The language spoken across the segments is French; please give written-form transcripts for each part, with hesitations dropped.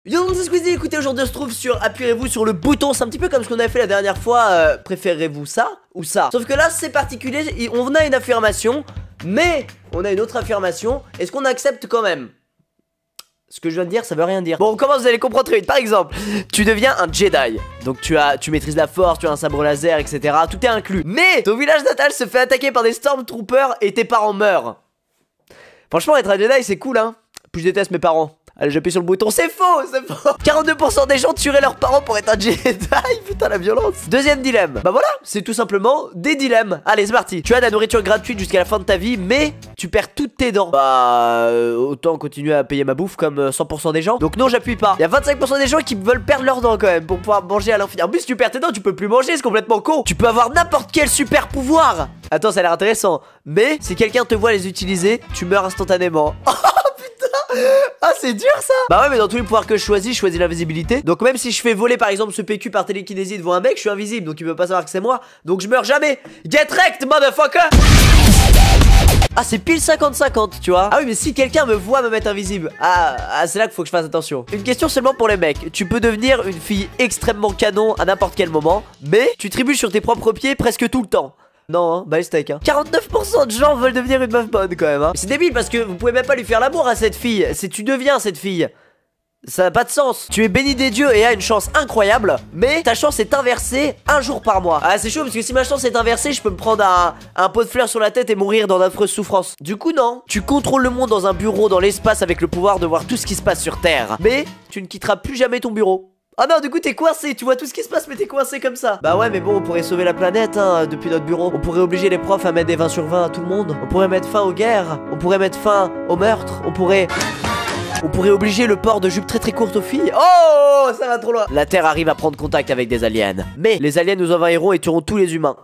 Yo donc c'est Squeezie, écoutez, aujourd'hui on se trouve sur appuyez-vous sur le bouton. C'est un petit peu comme ce qu'on avait fait la dernière fois. Préférez-vous ça ou ça? Sauf que là c'est particulier, on a une affirmation, mais on a une autre affirmation. Est-ce qu'on accepte quand même? Ce que je viens de dire, ça veut rien dire. Bon, comment vous allez comprendre très vite? Par exemple, tu deviens un Jedi. Donc tu maîtrises la force, tu as un sabre laser, etc. Tout est inclus. Mais ton village natal se fait attaquer par des Stormtroopers et tes parents meurent. Franchement, être un Jedi, c'est cool, hein. Puis je déteste mes parents. Allez, j'appuie sur le bouton, c'est faux, c'est faux. 42% des gens tueraient leurs parents pour être un Jedi. Putain, la violence. Deuxième dilemme. Bah voilà, c'est tout simplement des dilemmes. Allez, c'est parti. Tu as de la nourriture gratuite jusqu'à la fin de ta vie, mais tu perds toutes tes dents. Bah, autant continuer à payer ma bouffe comme 100% des gens. Donc non, j'appuie pas. Il y a 25% des gens qui veulent perdre leurs dents quand même pour pouvoir manger à l'infini. En plus, si tu perds tes dents, tu peux plus manger, c'est complètement con. Tu peux avoir n'importe quel super pouvoir. Attends, ça a l'air intéressant. Mais si quelqu'un te voit les utiliser, tu meurs instantanément. Ah, c'est dur ça. Bah ouais, mais dans tous les pouvoirs que je choisis l'invisibilité. Donc même si je fais voler par exemple ce PQ par télékinésie devant un mec, je suis invisible, donc il peut pas savoir que c'est moi. Donc je meurs jamais. Get wrecked, motherfucker. Ah, c'est pile 50-50, tu vois. Ah oui, mais si quelqu'un me voit me mettre invisible, c'est là qu'il faut que je fasse attention. Une question seulement pour les mecs. Tu peux devenir une fille extrêmement canon à n'importe quel moment, mais tu trébuches sur tes propres pieds presque tout le temps. Non, hein, bah steak, hein. 49% de gens veulent devenir une meuf bonne quand même, hein. C'est débile parce que vous pouvez même pas lui faire l'amour à cette fille. C'est tu deviens cette fille. Ça n'a pas de sens. Tu es béni des dieux et as une chance incroyable, mais ta chance est inversée un jour par mois. Ah, c'est chaud parce que si ma chance est inversée, je peux me prendre un pot de fleurs sur la tête et mourir dans d'affreuses souffrances. Du coup, non. Tu contrôles le monde dans un bureau dans l'espace avec le pouvoir de voir tout ce qui se passe sur Terre, mais tu ne quitteras plus jamais ton bureau. Ah non, du coup t'es coincé, tu vois tout ce qui se passe mais t'es coincé comme ça. Bah ouais, mais bon, on pourrait sauver la planète hein, depuis notre bureau. On pourrait obliger les profs à mettre des 20 sur 20 à tout le monde. On pourrait mettre fin aux guerres. On pourrait mettre fin aux meurtres. On pourrait obliger le port de jupes très courtes aux filles. Oh, ça va trop loin. La Terre arrive à prendre contact avec des aliens. Mais les aliens nous envahiront et tueront tous les humains.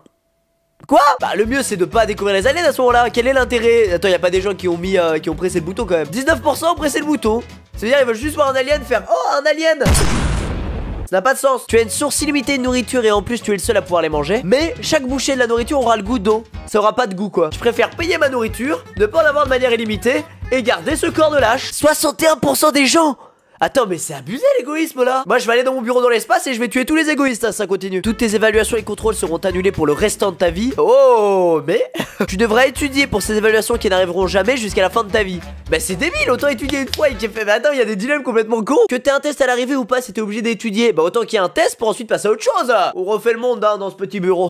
Quoi? Bah le mieux c'est de pas découvrir les aliens à ce moment-là. Quel est l'intérêt? Attends, y a pas des gens qui ont pressé le bouton quand même. 19% ont pressé le bouton. C'est-à-dire ils veulent juste voir un alien faire oh, un alien. Ça n'a pas de sens. Tu as une source illimitée de nourriture et en plus tu es le seul à pouvoir les manger. Mais chaque bouchée de la nourriture aura le goût d'eau. Ça aura pas de goût quoi. Je préfère payer ma nourriture, ne pas en avoir de manière illimitée et garder ce corps de lâche. 61% des gens. Attends, mais c'est abusé l'égoïsme là. Moi je vais aller dans mon bureau dans l'espace et je vais tuer tous les égoïstes, ça continue. Toutes tes évaluations et contrôles seront annulés pour le restant de ta vie. Oh, mais tu devras étudier pour ces évaluations qui n'arriveront jamais jusqu'à la fin de ta vie. Bah c'est débile, autant étudier une fois et qui fait. Mais attends, il y a des dilemmes complètement cons. Que t'aies un test à l'arrivée ou pas, si t'es obligé d'étudier, bah autant qu'il y ait un test pour ensuite passer à autre chose. On refait le monde hein, dans ce petit bureau.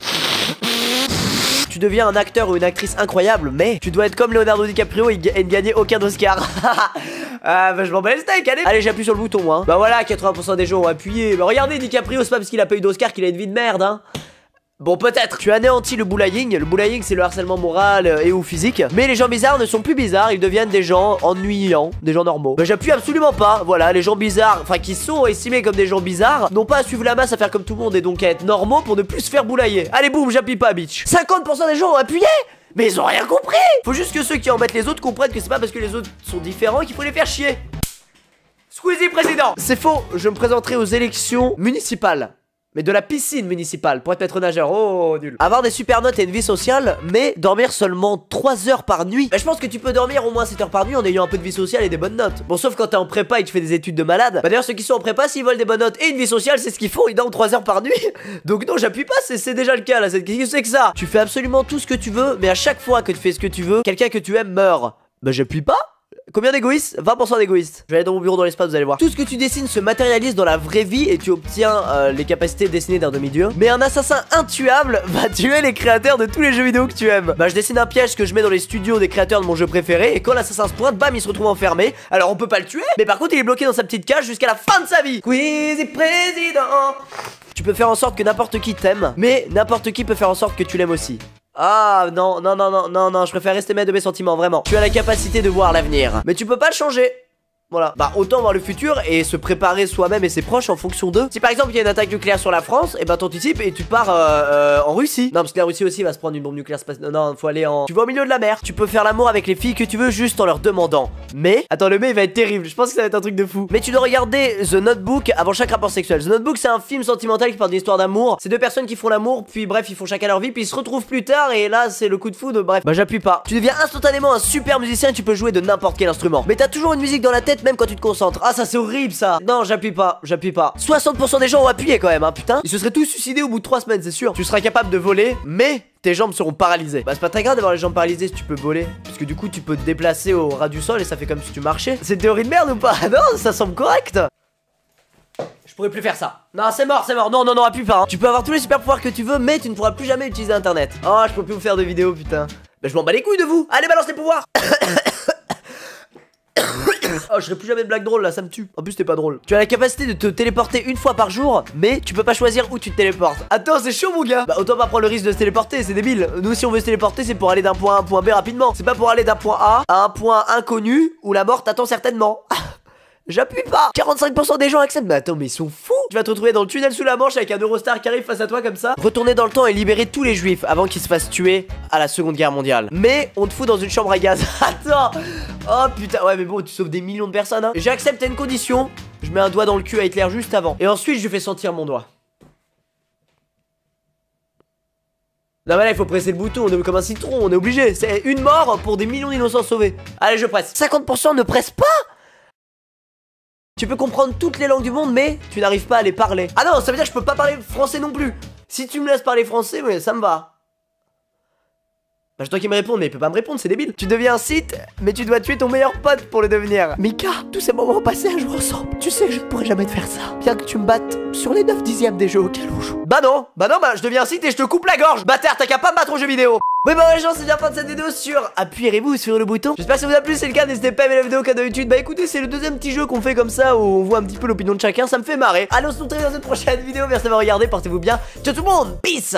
Tu deviens un acteur ou une actrice incroyable, mais tu dois être comme Leonardo DiCaprio et ne gagner aucun Oscar. Bah je m'en bats les steaks, allez. Allez, j'appuie sur le bouton moi. Bah voilà, 80% des gens ont appuyé. Bah regardez, DiCaprio, c'est pas parce qu'il a pas eu d'Oscar qu'il a une vie de merde, hein. Bon, peut-être. Tu anéantis le bullying. Le bullying, c'est le harcèlement moral et ou physique. Mais les gens bizarres ne sont plus bizarres. Ils deviennent des gens ennuyants, des gens normaux. Bah, j'appuie absolument pas. Voilà, les gens bizarres, enfin, qui sont estimés comme des gens bizarres, n'ont pas à suivre la masse à faire comme tout le monde et donc à être normaux pour ne plus se faire boulailler. Allez, boum, j'appuie pas, bitch. 50% des gens ont appuyé. Mais ils ont rien compris. Faut juste que ceux qui embêtent les autres comprennent que c'est pas parce que les autres sont différents qu'il faut les faire chier. Squeezie président. C'est faux. Je me présenterai aux élections municipales. Mais de la piscine municipale pour être maître nageur. Oh nul. Avoir des super notes et une vie sociale, mais dormir seulement 3 heures par nuit. Bah je pense que tu peux dormir au moins 7 heures par nuit en ayant un peu de vie sociale et des bonnes notes. Bon, sauf quand t'es en prépa et que tu fais des études de malade. Bah d'ailleurs ceux qui sont en prépa, s'ils veulent des bonnes notes et une vie sociale, c'est ce qu'ils font, ils dorment 3 heures par nuit. Donc non, j'appuie pas, c'est déjà le cas là. Qu'est-ce que c'est que ça? Tu fais absolument tout ce que tu veux, mais à chaque fois que tu fais ce que tu veux, quelqu'un que tu aimes meurt. Bah j'appuie pas. Combien d'égoïstes? 20% d'égoïstes. Je vais aller dans mon bureau dans l'espace, vous allez voir. Tout ce que tu dessines se matérialise dans la vraie vie et tu obtiens les capacités de dessiner d'un demi-dieu. Mais un assassin intuable va tuer les créateurs de tous les jeux vidéo que tu aimes. Bah je dessine un piège que je mets dans les studios des créateurs de mon jeu préféré et quand l'assassin se pointe, bam, il se retrouve enfermé. Alors on peut pas le tuer, mais par contre il est bloqué dans sa petite cage jusqu'à la fin de sa vie. Squeezie président. Tu peux faire en sorte que n'importe qui t'aime, mais n'importe qui peut faire en sorte que tu l'aimes aussi. Ah non, non, non, non, non, non, je préfère rester maître de mes sentiments, vraiment. Tu as la capacité de voir l'avenir, mais tu peux pas le changer. Voilà, bah autant voir le futur et se préparer soi-même et ses proches en fonction d'eux. Si par exemple il y a une attaque nucléaire sur la France, et bah t'anticipes et tu pars en Russie. Non parce que la Russie aussi va se prendre une bombe nucléaire spatiale. Non, non, faut aller en... Tu vas au milieu de la mer. Tu peux faire l'amour avec les filles que tu veux juste en leur demandant. Mais, attends, le mais il va être terrible, je pense que ça va être un truc de fou. Mais tu dois regarder The Notebook avant chaque rapport sexuel. The Notebook c'est un film sentimental qui parle d'une histoire d'amour. C'est deux personnes qui font l'amour, puis bref ils font chacun leur vie, puis ils se retrouvent plus tard et là c'est le coup de foudre, bref. Bah j'appuie pas. Tu deviens instantanément un super musicien et tu peux jouer de n'importe quel instrument. Mais t'as toujours une musique dans la tête saute même quand tu te concentres. Ah, ça c'est horrible ça. Non, j'appuie pas, j'appuie pas. 60% des gens ont appuyé quand même, hein, putain. Ils se seraient tous suicidés au bout de 3 semaines, c'est sûr. Tu seras capable de voler, mais tes jambes seront paralysées. Bah c'est pas très grave d'avoir les jambes paralysées si tu peux voler, parce que du coup tu peux te déplacer au ras du sol et ça fait comme si tu marchais. C'est une théorie de merde ou pas? Non, ça semble correct. Je pourrais plus faire ça. Non, c'est mort, c'est mort. Non, non, non, appuie pas, hein. Tu peux avoir tous les super pouvoirs que tu veux, mais tu ne pourras plus jamais utiliser internet. Oh, je peux plus vous faire de vidéos, putain. Bah je m'en bats les couilles de vous. Allez, balance les pouvoirs. Oh, je ferai plus jamais de blague drôle là, ça me tue. En plus, t'es pas drôle. Tu as la capacité de te téléporter une fois par jour, mais tu peux pas choisir où tu te téléportes. Attends, c'est chaud, mon gars. Bah, autant pas prendre le risque de se téléporter, c'est débile. Nous, si on veut se téléporter, c'est pour aller d'un point A à un point B rapidement. C'est pas pour aller d'un point A à un point inconnu où la mort t'attend certainement. J'appuie pas. 45% des gens acceptent. Mais attends, mais ils sont fous. Tu vas te retrouver dans le tunnel sous la Manche avec un Eurostar qui arrive face à toi comme ça. Retourner dans le temps et libérer tous les juifs avant qu'ils se fassent tuer à la Seconde Guerre mondiale. Mais on te fout dans une chambre à gaz. Attends. Oh putain. Ouais, mais bon, tu sauves des millions de personnes, hein. J'accepte à une condition. Je mets un doigt dans le cul à Hitler juste avant. Et ensuite, je lui fais sentir mon doigt. Non mais là il faut presser le bouton, on est comme un citron, on est obligé. C'est une mort pour des millions d'innocents sauvés. Allez, je presse. 50% ne pressent pas. Tu peux comprendre toutes les langues du monde, mais tu n'arrives pas à les parler. Ah non, ça veut dire que je peux pas parler français non plus. Si tu me laisses parler français, ouais, ça me va. Bah, je dois qu'il me réponde, mais il peut pas me répondre, c'est débile. Tu deviens un Sith, mais tu dois tuer ton meilleur pote pour le devenir. Mika, tous ces moments passés à jouer ensemble, tu sais que je ne pourrai jamais te faire ça. Bien que tu me battes sur les 9/10 des jeux auxquels on joue. Bah non, bah je deviens un Sith et je te coupe la gorge. Bâtard, t'as qu'à pas me battre aux jeux vidéo. Oui bah les gens, c'est bien la fin de cette vidéo sur appuyez-vous sur le bouton. J'espère que ça vous a plu, si c'est le cas n'hésitez pas à aimer la vidéo au canal YouTube. Bah écoutez, c'est le deuxième petit jeu qu'on fait comme ça où on voit un petit peu l'opinion de chacun, ça me fait marrer. Allez, on se retrouve dans une prochaine vidéo, merci d'avoir regardé, portez-vous bien. Ciao tout le monde, peace.